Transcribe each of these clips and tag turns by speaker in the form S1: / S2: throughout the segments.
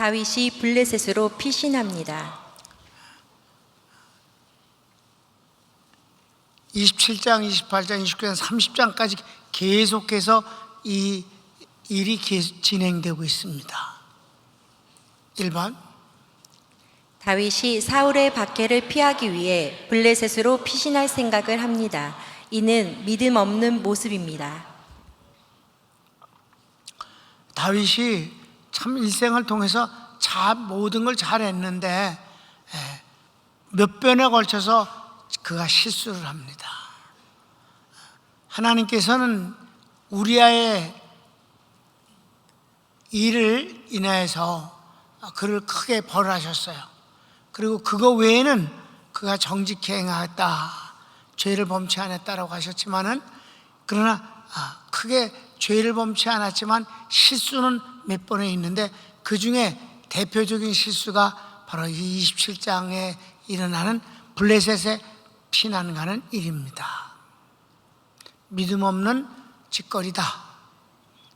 S1: 다윗이 블레셋으로 피신합니다.
S2: 27장, 28장, 29장, 30장까지 계속해서 이 일이 진행되고 있습니다. 1번,
S1: 다윗이 사울의 박해를 피하기 위해 블레셋으로 피신할 생각을 합니다. 이는 믿음 없는 모습입니다.
S2: 다윗이 참 일생을 통해서 모든 걸 잘했는데 몇 번에 걸쳐서 그가 실수를 합니다. 하나님께서는 우리아의 일을 인하여서 그를 크게 벌하셨어요. 그리고 그거 외에는 그가 정직히 행하였다, 죄를 범치 않았다라고 하셨지만은, 그러나 크게 죄를 범치 않았지만 실수는 몇 번에 있는데, 그 중에 대표적인 실수가 바로 이 27장에 일어나는 블레셋에 피난가는 일입니다. 믿음 없는 짓거리다.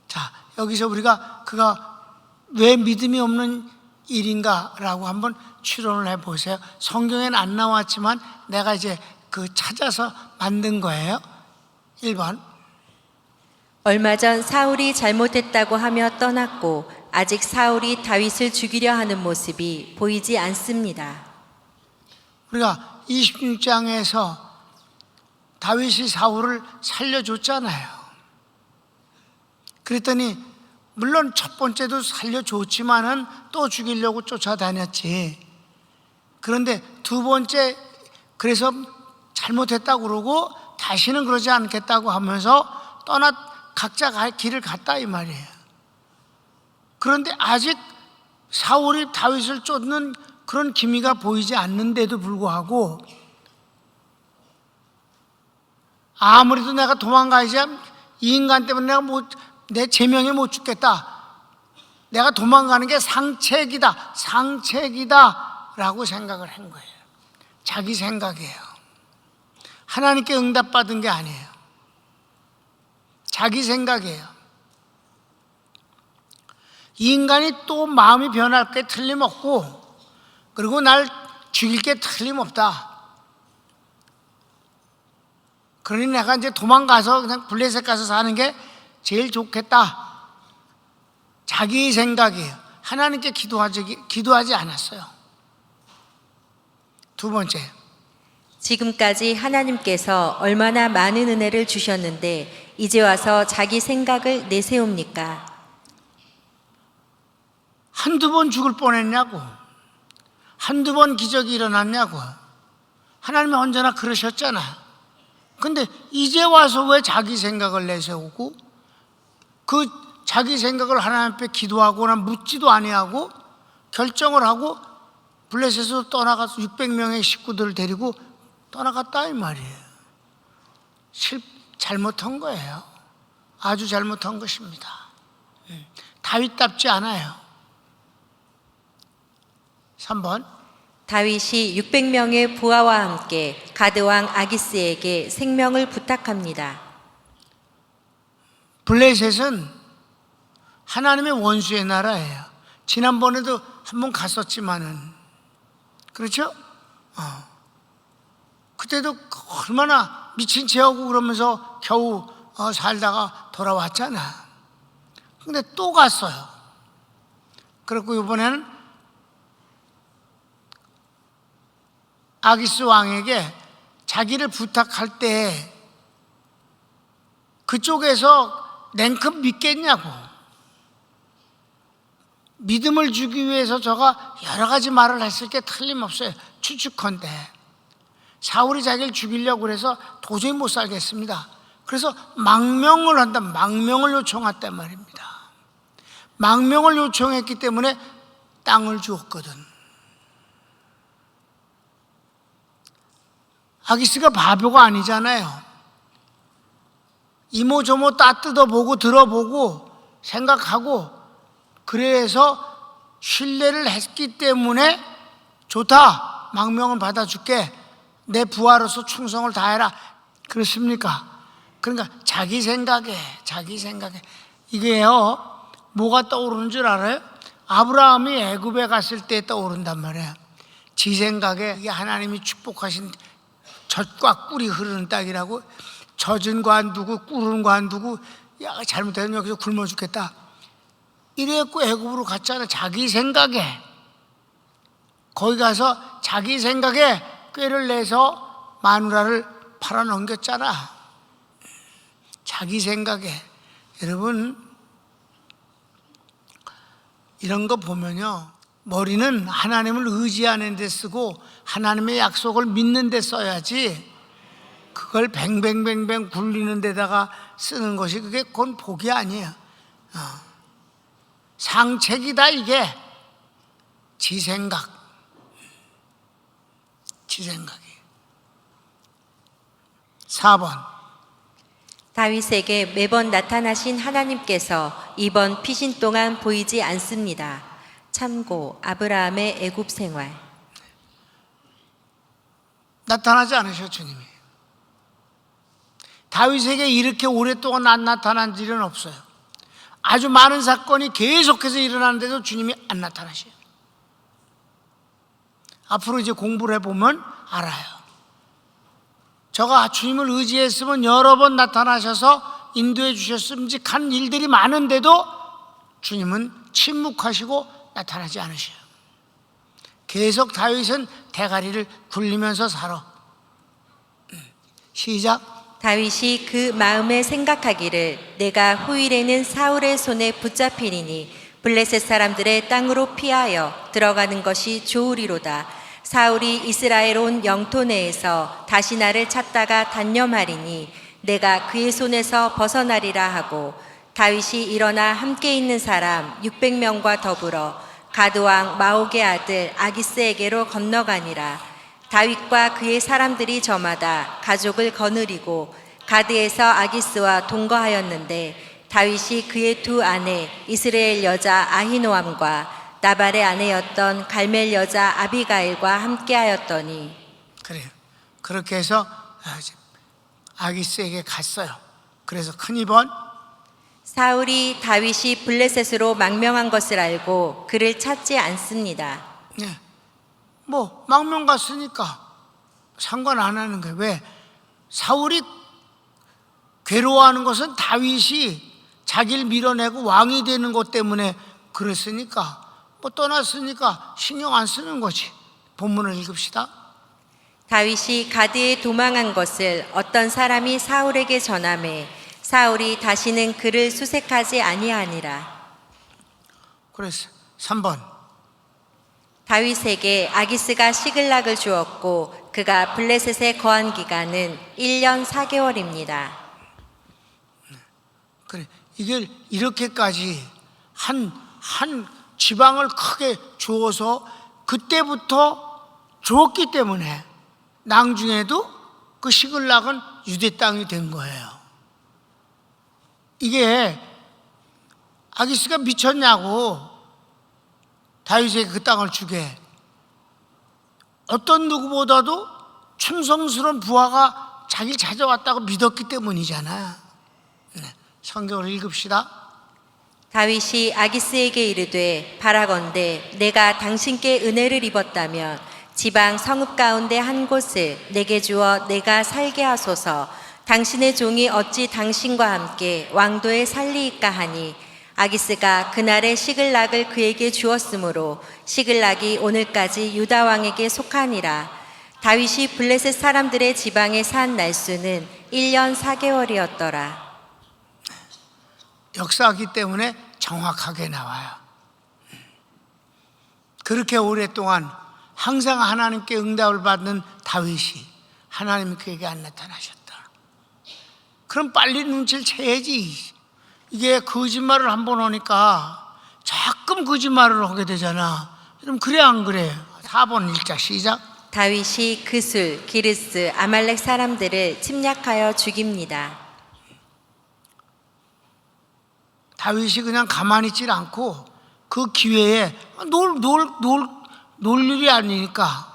S2: 자, 여기서 우리가 그가 왜 믿음이 없는 일인가라고 한번 추론을 해보세요. 성경에는 안 나왔지만 내가 이제 찾아서 만든 거예요. 1번,
S1: 얼마 전 사울이 잘못했다고 하며 떠났고 아직 사울이 다윗을 죽이려 하는 모습이 보이지 않습니다.
S2: 우리가 26장에서 다윗이 사울을 살려줬잖아요. 그랬더니 물론 첫 번째도 살려줬지만은 또 죽이려고 쫓아다녔지. 그런데 두 번째, 그래서 잘못했다고 그러고 다시는 그러지 않겠다고 하면서 각자 길을 갔다 이 말이에요. 그런데 아직 사울이 다윗을 쫓는 그런 기미가 보이지 않는데도 불구하고, 아무래도 내가 도망가야지, 이 인간 때문에 내 제명에 못 죽겠다, 내가 도망가는 게 상책이다 라고 생각을 한 거예요. 자기 생각이에요. 하나님께 응답받은 게 아니에요. 자기 생각이에요. 이 인간이 또 마음이 변할 게 틀림없고, 그리고 날 죽일 게 틀림없다. 그러니 내가 이제 도망가서 그냥 블레셋 가서 사는 게 제일 좋겠다. 자기 생각이에요. 하나님께 기도하지 않았어요. 두 번째,
S1: 지금까지 하나님께서 얼마나 많은 은혜를 주셨는데 이제 와서 자기 생각을 내세웁니까?
S2: 한두 번 죽을 뻔했냐고, 한두 번 기적이 일어났냐고. 하나님이 언제나 그러셨잖아. 근데 이제 와서 왜 자기 생각을 내세우고, 그 자기 생각을 하나님 앞에 기도하거나 묻지도 아니하고 결정을 하고 블레셋으로 떠나가서 600명의 식구들을 데리고 떠나갔다 이 말이에요. 잘못한 거예요. 아주 잘못한 것입니다. 다윗답지 않아요. 3번,
S1: 다윗이 600명의 부하와 함께 가드왕 아기스에게 생명을 부탁합니다.
S2: 블레셋은 하나님의 원수의 나라예요. 지난번에도 한번 갔었지만은, 그렇죠? 그때도 얼마나 미친 체하고 그러면서 겨우 살다가 돌아왔잖아. 근데 또 갔어요. 그리고 이번에는 아기스 왕에게 자기를 부탁할 때 그쪽에서 냉큼 믿겠냐고. 믿음을 주기 위해서 저가 여러 가지 말을 했을 게 틀림없어요. 추측컨대 사울이 자기를 죽이려고 그래서 도저히 못 살겠습니다. 그래서 망명을 요청했단 말입니다. 망명을 요청했기 때문에 땅을 주었거든. 아기스가 바보가 아니잖아요. 이모저모 다 뜯어보고 들어보고 생각하고, 그래서 신뢰를 했기 때문에 좋다, 망명을 받아줄게, 내 부하로서 충성을 다해라. 그렇습니까? 그러니까 자기 생각에 이게요, 뭐가 떠오르는 줄 알아요? 아브라함이 애굽에 갔을 때 떠오른단 말이야. 지 생각에 이게 하나님이 축복하신 젖과 꿀이 흐르는 땅이라고, 젖은 관두고 꿀은 관두고, 야 잘못하면 여기서 굶어 죽겠다 이래갖고 애굽으로 갔잖아. 자기 생각에, 거기 가서 자기 생각에 꾀를 내서 마누라를 팔아 넘겼잖아. 자기 생각에. 여러분, 이런 거 보면요, 머리는 하나님을 의지하는 데 쓰고 하나님의 약속을 믿는 데 써야지, 그걸 뱅뱅뱅뱅 굴리는 데다가 쓰는 것이 그건 복이 아니에요. 상책이다 이게. 지 생각이. 지 4번,
S1: 다윗에게 매번 나타나신 하나님께서 이번 피신 동안 보이지 않습니다. 참고 아브라함의 애굽 생활.
S2: 나타나지 않으셔 주님이. 다윗에게 이렇게 오랫동안 안 나타난 일은 없어요. 아주 많은 사건이 계속해서 일어나는데도 주님이 안 나타나셔요. 앞으로 이제 공부를 해보면 알아요. 저가 주님을 의지했으면 여러 번 나타나셔서 인도해 주셨음직한 일들이 많은데도 주님은 침묵하시고 나타나지 않으셔요. 계속 다윗은 대가리를 굴리면서 살아. 시작.
S1: 다윗이 그 마음에 생각하기를 내가 후일에는 사울의 손에 붙잡히리니 블레셋 사람들의 땅으로 피하여 들어가는 것이 좋으리로다. 사울이 이스라엘 온 영토 내에서 다시 나를 찾다가 단념하리니 내가 그의 손에서 벗어나리라 하고, 다윗이 일어나 함께 있는 사람 600명과 더불어 가드왕 마옥의 아들 아기스에게로 건너가니라. 다윗과 그의 사람들이 저마다 가족을 거느리고 가드에서 아기스와 동거하였는데, 다윗이 그의 두 아내 이스라엘 여자 아히노암과 나발의 아내였던 갈멜 여자 아비가일과 함께하였더니.
S2: 그래요. 그렇게 해서 아기스에게 갔어요. 그래서 큰 2번,
S1: 사울이 다윗이 블레셋으로 망명한 것을 알고 그를 찾지 않습니다.
S2: 네. 뭐 망명 갔으니까 상관 안 하는 거예요. 왜? 사울이 괴로워하는 것은 다윗이 자기를 밀어내고 왕이 되는 것 때문에 그랬으니까, 뭐 떠났으니까 신경 안 쓰는 거지. 본문을 읽읍시다.
S1: 다윗이 가드에 도망한 것을 어떤 사람이 사울에게 전하매 사울이 다시는 그를 수색하지 아니하니라.
S2: 그래서 3번,
S1: 다윗에게 아기스가 시글락을 주었고 그가 블레셋에 거한 기간은 1년 4개월입니다.
S2: 그래, 이게 이렇게까지 한 지방을 크게 주어서 그때부터 줬기 때문에 나중에도 그 시글락은 유대 땅이 된 거예요. 이게 아기스가 미쳤냐고 다윗에게 그 땅을 주게. 어떤 누구보다도 충성스러운 부하가 자기를 찾아왔다고 믿었기 때문이잖아. 성경을 읽읍시다.
S1: 다윗이 아기스에게 이르되 바라건대 내가 당신께 은혜를 입었다면 지방 성읍 가운데 한 곳을 내게 주어 내가 살게 하소서. 당신의 종이 어찌 당신과 함께 왕도에 살리이까 하니, 아기스가 그날의 시글락을 그에게 주었으므로 시글락이 오늘까지 유다 왕에게 속하니라. 다윗이 블레셋 사람들의 지방에 산 날수는 1년 4개월이었더라.
S2: 역사이기 때문에 정확하게 나와요. 그렇게 오랫동안 항상 하나님께 응답을 받는 다윗이 하나님이 그에게 안 나타나셨다. 그럼 빨리 눈치를 채야지. 이게 거짓말을 한번 하니까 자꾸 거짓말을 하게 되잖아. 그럼 그래 안 그래? 4번 읽자. 시작.
S1: 다윗이 그술, 기르스, 아말렉 사람들을 침략하여 죽입니다.
S2: 다윗이 그냥 가만히 있질 않고 그 기회에 놀 일이 아니니까,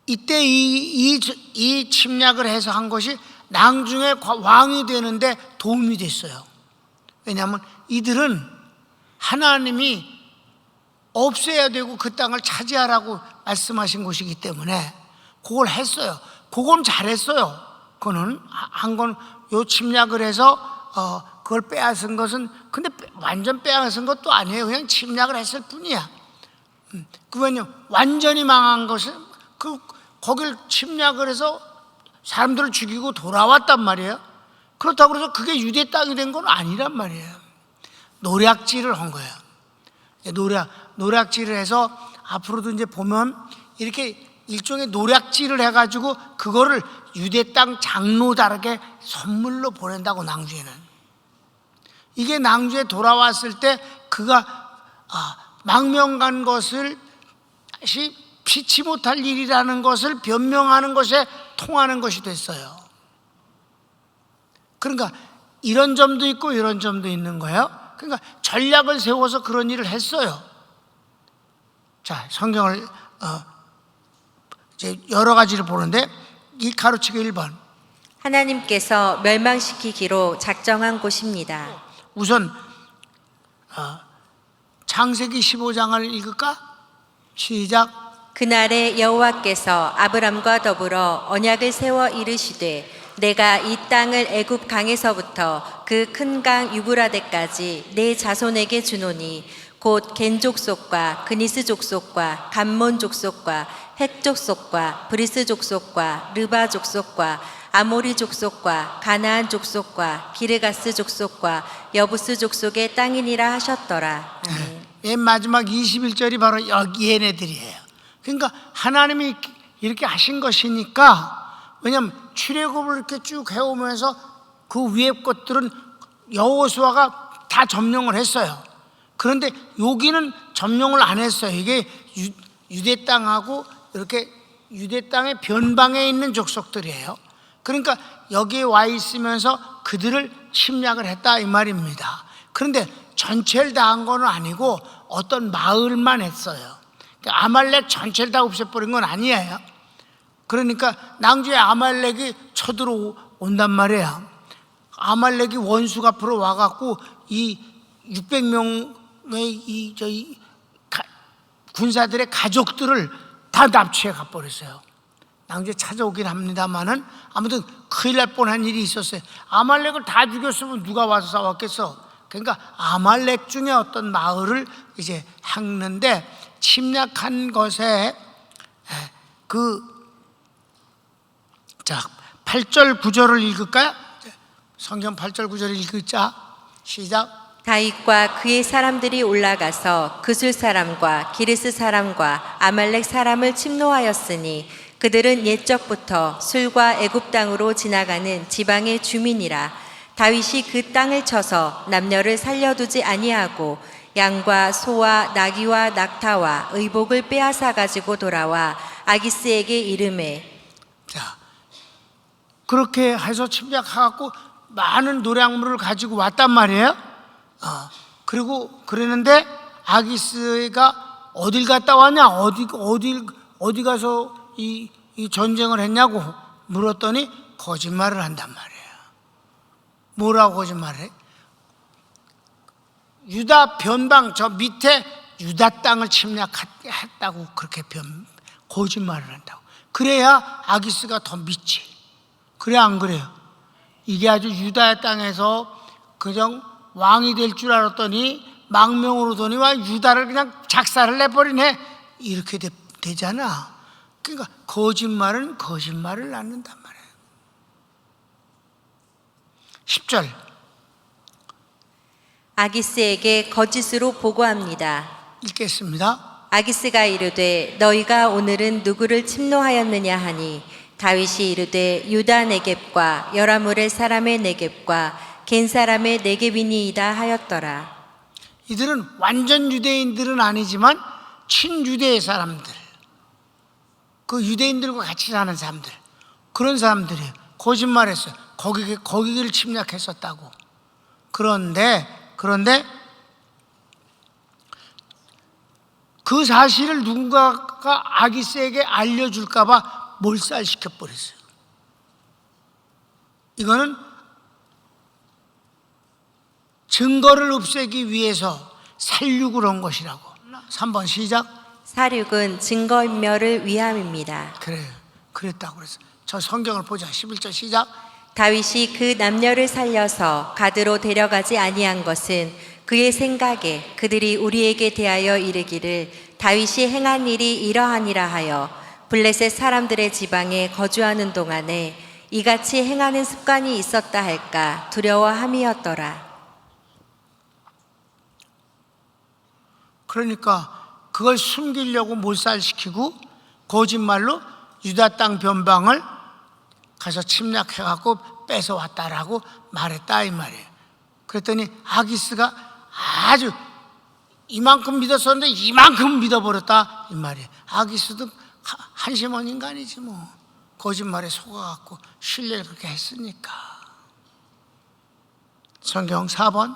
S2: 이때 이 침략을 해서 한 것이 나중에 왕이 되는데 도움이 됐어요. 왜냐하면 이들은 하나님이 없애야 되고 그 땅을 차지하라고 말씀하신 곳이기 때문에 그걸 했어요. 그건 잘했어요. 그거는 한 건 요 침략을 해서 그걸 빼앗은 것은, 근데 완전 빼앗은 것도 아니에요. 그냥 침략을 했을 뿐이야. 그러면요, 완전히 망한 것은 거길 침략을 해서 사람들을 죽이고 돌아왔단 말이에요. 그렇다고 해서 그게 유대 땅이 된 건 아니란 말이에요. 노략질을 한 거예요. 노략질을 해서 앞으로도 이제 보면 이렇게 일종의 노략질을 해가지고 그거를 유대 땅 장로들에게 선물로 보낸다고, 낭주에는. 이게 낭주에 돌아왔을 때 그가 망명간 것을 다시 피치 못할 일이라는 것을 변명하는 것에 통하는 것이 됐어요. 그러니까 이런 점도 있고 이런 점도 있는 거예요. 그러니까 전략을 세워서 그런 일을 했어요. 자, 성경을 이제 여러 가지를 보는데, 이 가로치기 1번,
S1: 하나님께서 멸망시키기로 작정한 곳입니다.
S2: 우선 창세기 15장을 읽을까? 시작.
S1: 그날에 여호와께서 아브람과 더불어 언약을 세워 이르시되 내가 이 땅을 애굽 강에서부터 그 큰 강 유브라데까지 내 자손에게 주노니 곧 겐 족속과 그니스 족속과 감몬 족속과 헷 족속과 브리스 족속과 르바 족속과 아모리 족속과 가나안 족속과 기르가스 족속과 여부스 족속의 땅이니라 하셨더라. 아멘.
S2: 맨 마지막 21절이 바로 여기 얘네들이에요. 그러니까 하나님이 이렇게 하신 것이니까, 왜냐하면 출애굽을 이렇게 쭉 해오면서 그 위에 것들은 여호수아가 다 점령을 했어요. 그런데 여기는 점령을 안 했어요. 이게 유대 땅하고 이렇게 유대 땅의 변방에 있는 족속들이에요. 그러니까 여기에 와 있으면서 그들을 침략을 했다 이 말입니다. 그런데 전체를 다 한 건 아니고 어떤 마을만 했어요. 그러니까 아말렉 전체를 다 없애버린 건 아니에요. 그러니까 낭주에 아말렉이 쳐들어온단 말이에요. 아말렉이 원수가 앞으로 와갖고 이 600명의 군사들의 가족들을 다 납치해 가버렸어요. 낭주에 찾아오긴 합니다만은 아무튼 큰일 날 뻔한 일이 있었어요. 아말렉을 다 죽였으면 누가 와서 싸웠겠어. 그러니까 아말렉 중에 어떤 마을을 이제 했는데, 침략한 것에 자, 8절 9절을 읽을까요? 성경 8절 9절을 읽자. 시작.
S1: 다윗과 그의 사람들이 올라가서 그술 사람과 기르스 사람과 아말렉 사람을 침노하였으니 그들은 옛적부터 술과 애굽 땅으로 지나가는 지방의 주민이라. 다윗이 그 땅을 쳐서 남녀를 살려두지 아니하고 양과 소와 나귀와 낙타와 의복을 빼앗아 가지고 돌아와 아기스에게 이르매.
S2: 자, 그렇게 해서 침략하고 많은 노량물을 가지고 왔단 말이에요. 그리고 그랬는데 아기스가 어딜 갔다 왔냐, 어디 가서 이 전쟁을 했냐고 물었더니 거짓말을 한단 말이에요. 뭐라고 거짓말을 해? 유다 변방 저 밑에 유다 땅을 침략했다고 그렇게 거짓말을 한다고. 그래야 아기스가 더 믿지. 그래 안 그래요? 이게 아주 유다 땅에서 그냥 왕이 될 줄 알았더니 망명으로 더니 와 유다를 그냥 작사를 내버리네, 이렇게 되잖아. 그러니까 거짓말은 거짓말을 낳는단 말이에요. 10절.
S1: 아기스에게 거짓으로 보고합니다.
S2: 읽겠습니다.
S1: 아기스가 이르되 너희가 오늘은 누구를 침노하였느냐 하니 다윗이 이르되 유다 네겝과 여라물의 사람의 네겝과 겐 사람의 네겝이니이다 하였더라.
S2: 이들은 완전 유대인들은 아니지만 친유대의 사람들, 그 유대인들과 같이 사는 사람들, 그런 사람들이에요. 거짓말했어요. 거기를 침략했었다고. 그런데 그 사실을 누군가가 아기스에게 알려줄까 봐 몰살시켜 버렸어요. 이거는 증거를 없애기 위해서 살육을 한 것이라고. 3번 시작.
S1: 살육은 증거인멸을 위함입니다.
S2: 그래, 그랬다고 그랬어. 저 성경을 보자. 11절 시작.
S1: 다윗이 그 남녀를 살려서 가드로 데려가지 아니한 것은 그의 생각에 그들이 우리에게 대하여 이르기를 다윗이 행한 일이 이러하니라 하여 블레셋 사람들의 지방에 거주하는 동안에 이같이 행하는 습관이 있었다 할까 두려워함이었더라.
S2: 그러니까 그걸 숨기려고 몰살시키고 거짓말로 유다 땅 변방을 가서 침략해갖고 뺏어왔다라고 말했다 이 말이에요. 그랬더니 아기스가 아주 이만큼 믿었었는데 이만큼 믿어버렸다 이 말이에요. 아기스도 한심한 인간이지 뭐. 거짓말에 속아갖고 신뢰를 그렇게 했으니까. 성경 4번.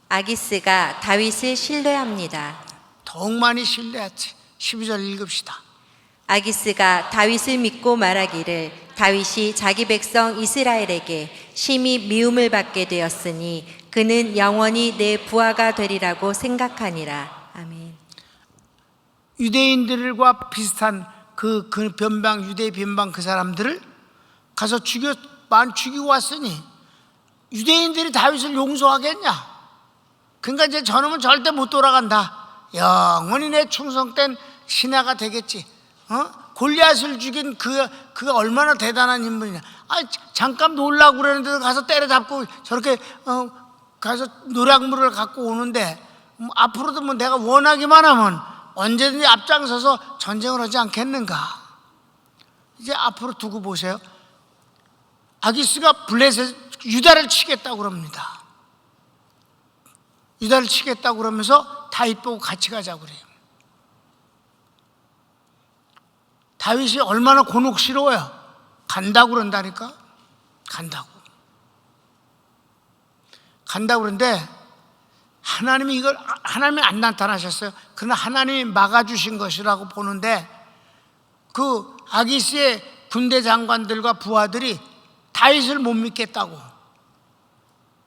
S1: 아기스가 다윗을 신뢰합니다.
S2: 더욱 많이 신뢰했지. 12절 읽읍시다.
S1: 아기스가 다윗을 믿고 말하기를 다윗이 자기 백성 이스라엘에게 심히 미움을 받게 되었으니 그는 영원히 내 부하가 되리라고 생각하니라. 아멘.
S2: 유대인들과 비슷한 그 변방, 유대 변방 그 사람들을 가서 죽이고 왔으니 유대인들이 다윗을 용서하겠냐? 그러니까 이제 저놈은 절대 못 돌아간다. 영원히 내 충성된 신하가 되겠지. 골리앗을 죽인 그가 얼마나 대단한 인물이냐. 잠깐 놀라고 그러는데도 가서 때려잡고 저렇게 가서 노략물을 갖고 오는데 앞으로도 뭐 내가 원하기만 하면 언제든지 앞장서서 전쟁을 하지 않겠는가. 이제 앞으로 두고 보세요. 아기스가 블레셋 유다를 치겠다고 그럽니다. 유다를 치겠다고 그러면서 다윗 보고 같이 가자고 그래요. 다윗이 얼마나 곤혹스러워요. 간다고 그런다니까. 간다고 그런데 하나님이 안 나타나셨어요. 그러나 하나님이 막아주신 것이라고 보는데 그 아기스의 군대 장관들과 부하들이 다윗을 못 믿겠다고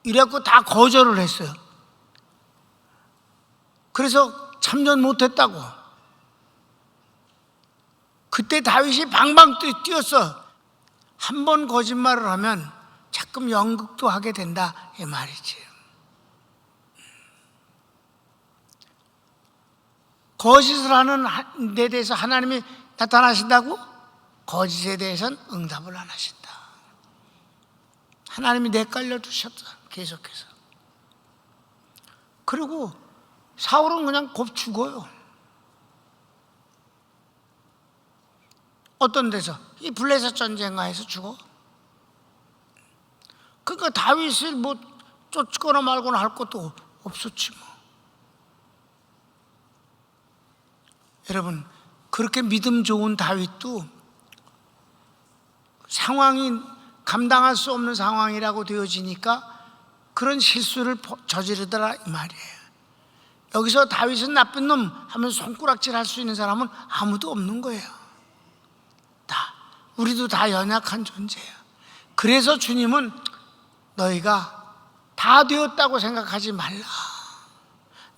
S2: 이래갖고 다 거절을 했어요. 그래서 참전 못했다고. 그때 다윗이 방방 뛰었어. 한 번 거짓말을 하면 자꾸 연극도 하게 된다 이 말이지. 거짓을 하는 데 대해서 하나님이 나타나신다고? 거짓에 대해서는 응답을 안 하신다. 하나님이 내깔려 두셨다 계속해서. 그리고 사울은 그냥 곧 죽어요. 어떤 데서? 이 블레셋 전쟁가에서 죽어. 그러니까 다윗을 뭐 쫓거나 말거나 할 것도 없었지 뭐. 여러분, 그렇게 믿음 좋은 다윗도 상황이 감당할 수 없는 상황이라고 되어지니까 그런 실수를 저지르더라 이 말이에요. 여기서 다윗은 나쁜 놈 하면 손가락질 할 수 있는 사람은 아무도 없는 거예요. 우리도 다 연약한 존재야. 그래서 주님은 너희가 다 되었다고 생각하지 말라.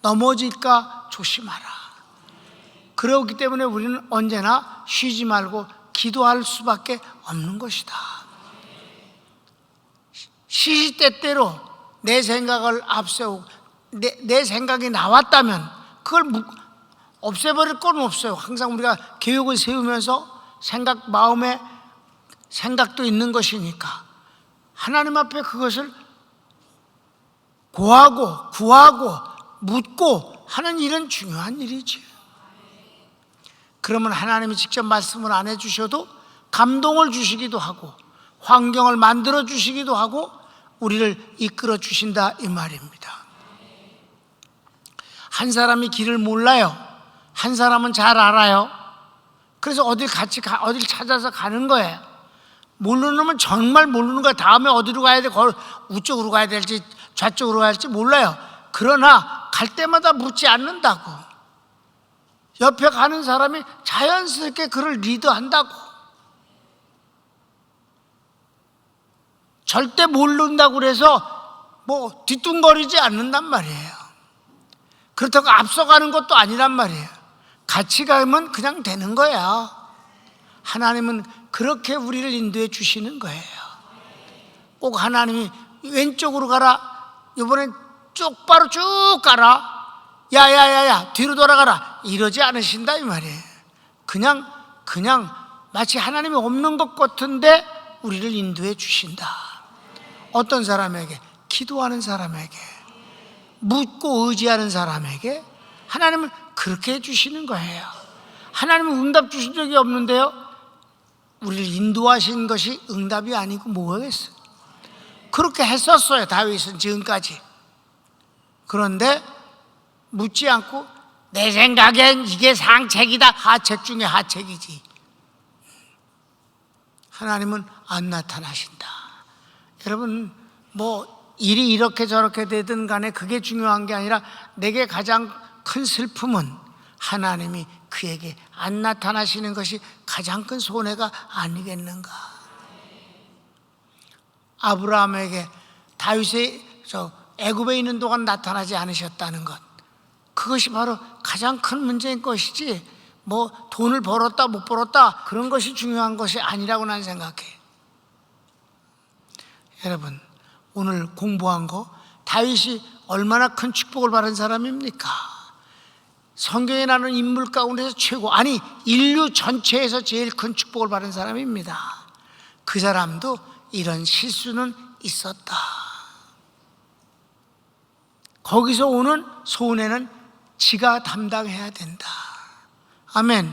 S2: 넘어질까 조심하라. 그렇기 때문에 우리는 언제나 쉬지 말고 기도할 수밖에 없는 것이다. 시시때때로 내 생각을 앞세우고 내 생각이 나왔다면 그걸 없애버릴 건 없어요. 항상 우리가 계획을 세우면서 마음에 생각도 있는 것이니까 하나님 앞에 그것을 고하고 구하고 묻고 하는 일은 중요한 일이지. 그러면 하나님이 직접 말씀을 안 해주셔도 감동을 주시기도 하고 환경을 만들어 주시기도 하고 우리를 이끌어 주신다 이 말입니다. 한 사람이 길을 몰라요. 한 사람은 잘 알아요. 그래서 어딜 찾아서 가는 거예요. 모르는 놈은 정말 모르는 거야. 다음에 어디로 가야 돼? 우쪽으로 가야 될지 좌쪽으로 가야 할지 몰라요. 그러나 갈 때마다 묻지 않는다고. 옆에 가는 사람이 자연스럽게 그를 리드한다고. 절대 모른다고 그래서 뭐 뒤뚱거리지 않는단 말이에요. 그렇다고 앞서가는 것도 아니란 말이에요. 같이 가면 그냥 되는 거예요. 하나님은 그렇게 우리를 인도해 주시는 거예요. 꼭 하나님이 왼쪽으로 가라, 이번엔 똑바로 쭉 가라, 야야야야 뒤로 돌아가라, 이러지 않으신다 이 말이에요. 그냥 마치 하나님이 없는 것 같은데 우리를 인도해 주신다. 어떤 사람에게? 기도하는 사람에게, 묻고 의지하는 사람에게 하나님은 그렇게 해주시는 거예요. 하나님은 응답 주신 적이 없는데요, 우리를 인도하신 것이 응답이 아니고 뭐겠어요? 그렇게 했었어요, 다윗은 지금까지. 그런데 묻지 않고 내 생각엔 이게 상책이다, 하책 중에 하책이지. 하나님은 안 나타나신다. 여러분, 뭐 일이 이렇게 저렇게 되든 간에 그게 중요한 게 아니라 내게 가장 큰 슬픔은 하나님이 그에게 안 나타나시는 것이 가장 큰 손해가 아니겠는가. 아브라함에게 다윗이 애굽에 있는 동안 나타나지 않으셨다는 것, 그것이 바로 가장 큰 문제인 것이지, 뭐 돈을 벌었다 못 벌었다 그런 것이 중요한 것이 아니라고 난 생각해. 여러분, 오늘 공부한 거, 다윗이 얼마나 큰 축복을 받은 사람입니까? 성경에 나오는 인물 가운데서 최고, 아니 인류 전체에서 제일 큰 축복을 받은 사람입니다. 그 사람도 이런 실수는 있었다. 거기서 오는 손해는 지가 담당해야 된다. 아멘.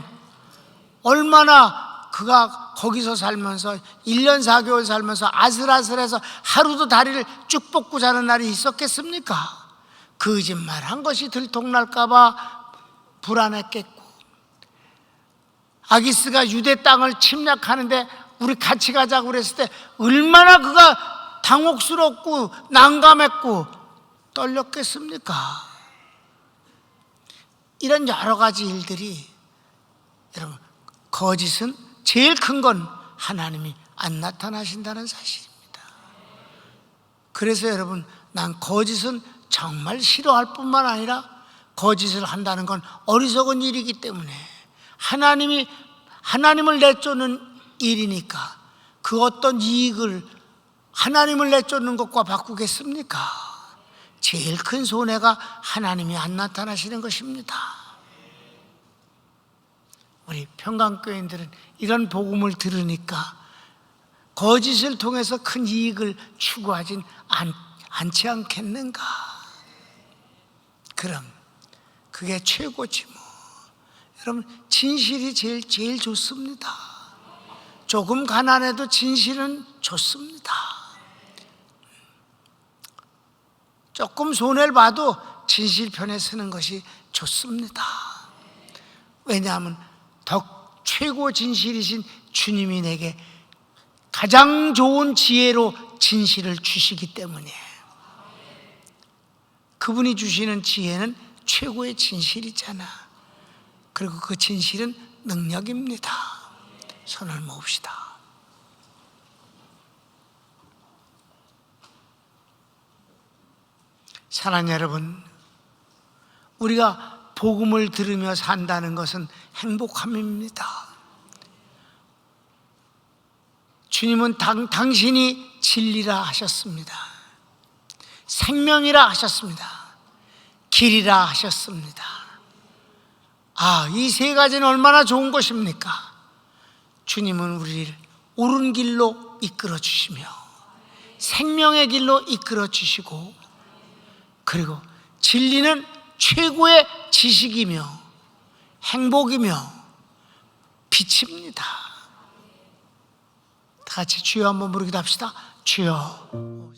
S2: 얼마나 그가 거기서 살면서 1년 4개월 살면서 아슬아슬해서 하루도 다리를 쭉 뻗고 자는 날이 있었겠습니까? 거짓말한 것이 들통날까봐 불안했겠고, 아기스가 유대 땅을 침략하는데 우리 같이 가자고 그랬을 때 얼마나 그가 당혹스럽고 난감했고 떨렸겠습니까? 이런 여러 가지 일들이, 여러분, 거짓은 제일 큰 건 하나님이 안 나타나신다는 사실입니다. 그래서 여러분, 난 거짓은 정말 싫어할 뿐만 아니라 거짓을 한다는 건 어리석은 일이기 때문에, 하나님을 내쫓는 일이니까 그 어떤 이익을 하나님을 내쫓는 것과 바꾸겠습니까? 제일 큰 손해가 하나님이 안 나타나시는 것입니다. 우리 평강교인들은 이런 복음을 들으니까 거짓을 통해서 큰 이익을 추구하진 않지 않겠는가? 그럼 그게 최고지 뭐. 여러분, 진실이 제일 좋습니다. 조금 가난해도 진실은 좋습니다. 조금 손해를 봐도 진실 편에 서는 것이 좋습니다. 왜냐하면 최고 진실이신 주님이 내게 가장 좋은 지혜로 진실을 주시기 때문에, 그분이 주시는 지혜는 최고의 진실이잖아. 그리고 그 진실은 능력입니다. 손을 모읍시다. 사랑하는 여러분, 우리가 복음을 들으며 산다는 것은 행복함입니다. 주님은 당신이 진리라 하셨습니다. 생명이라 하셨습니다. 길이라 하셨습니다. 이 세 가지는 얼마나 좋은 것입니까? 주님은 우리를 옳은 길로 이끌어 주시며 생명의 길로 이끌어 주시고, 그리고 진리는 최고의 지식이며 행복이며 빛입니다. 다 같이 주여 한번 부르기도 합시다. 주여.